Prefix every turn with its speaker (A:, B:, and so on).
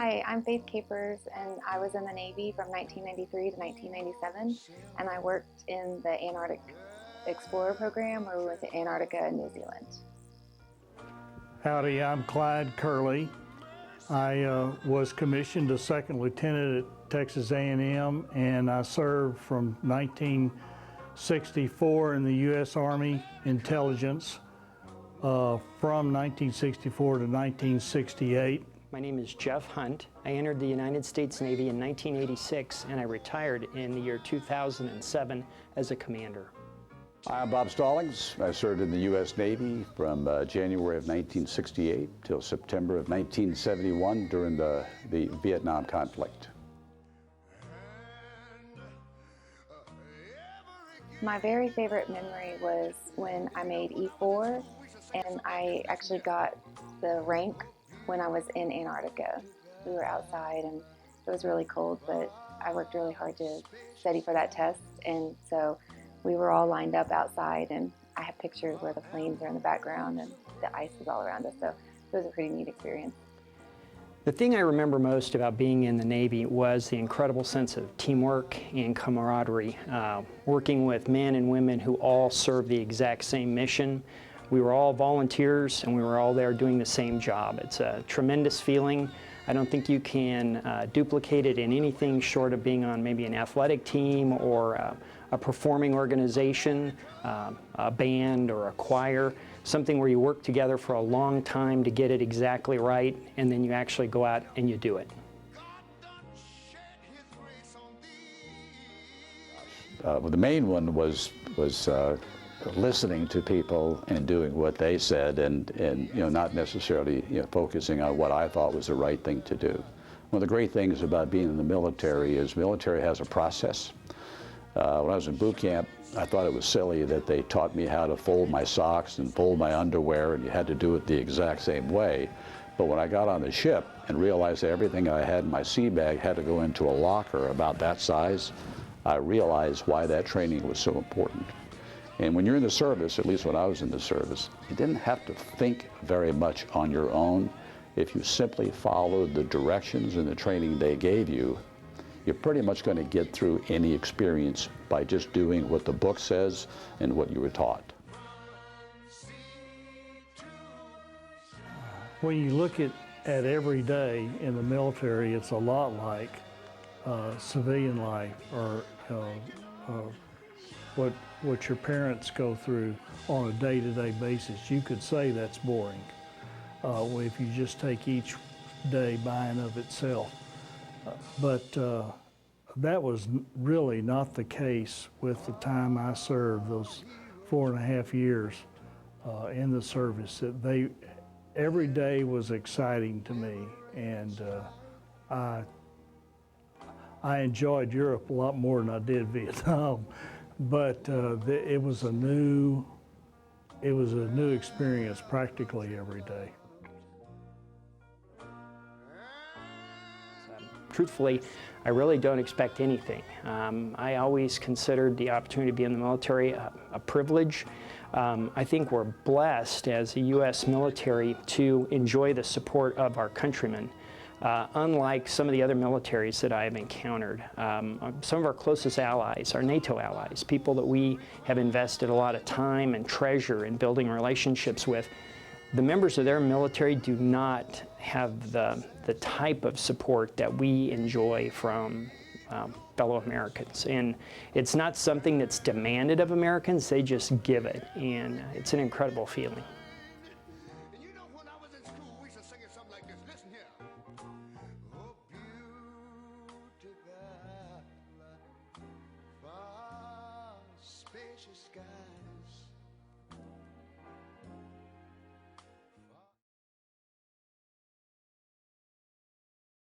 A: Hi, I'm Faith Capers, and I was in the Navy from 1993 to 1997, and I worked in the Antarctic Explorer program where we went to Antarctica and New Zealand.
B: Howdy, I'm Clyde Curley. I was commissioned a second lieutenant at Texas A&M, and I served from 1964 in the U.S. Army Intelligence from 1964 to 1968.
C: My name is Jeff Hunt. I entered the United States Navy in 1986, and I retired in the year 2007 as a commander.
D: I'm Bob Stallings. I served in the U.S. Navy from January of 1968 till September of 1971 during the Vietnam conflict.
A: My very favorite memory was when I made E4, and I actually got the rank when I was in Antarctica. We were outside and it was really cold, but I worked really hard to study for that test, and so we were all lined up outside, and I have pictures where the planes are in the background and the ice was all around us, so it was a pretty neat experience.
C: The thing I remember most about being in the Navy was the incredible sense of teamwork and camaraderie, working with men and women who all served the exact same mission. We were all volunteers, and we were all there doing the same job. It's a tremendous feeling. I don't think you can duplicate it in anything short of being on maybe an athletic team or a performing organization, a band or a choir, something where you work together for a long time to get it exactly right, and then you actually go out and you do it.
D: Well, the main one was listening to people and doing what they said, and not necessarily focusing on what I thought was the right thing to do. One of the great things about being in the military is military has a process. When I was in boot camp, I thought it was silly that they taught me how to fold my socks and fold my underwear, and you had to do it the exact same way. But when I got on the ship and realized that everything I had in my sea bag had to go into a locker about that size, I realized why that training was so important. And when you're in the service, at least when I was in the service, you didn't have to think very much on your own. If you simply followed the directions and the training they gave you, you're pretty much going to get through any experience by just doing what the book says and what you were taught.
B: When you look at every day in the military, it's a lot like civilian life, or what your parents go through on a day-to-day basis. You could say that's boring if you just take each day by and of itself. But that was really not the case with the time I served, those 4.5 years in the service. Every day was exciting to me, and I enjoyed Europe a lot more than I did Vietnam. But it was a new experience practically every day.
C: Truthfully, I really don't expect anything. I always considered the opportunity to be in the military a privilege. I think we're blessed as a U.S. military to enjoy the support of our countrymen. Unlike some of the other militaries that I've encountered, some of our closest allies, our NATO allies, people that we have invested a lot of time and treasure in building relationships with, the members of their military do not have the type of support that we enjoy from fellow Americans. And it's not something that's demanded of Americans, they just give it, and it's an incredible feeling.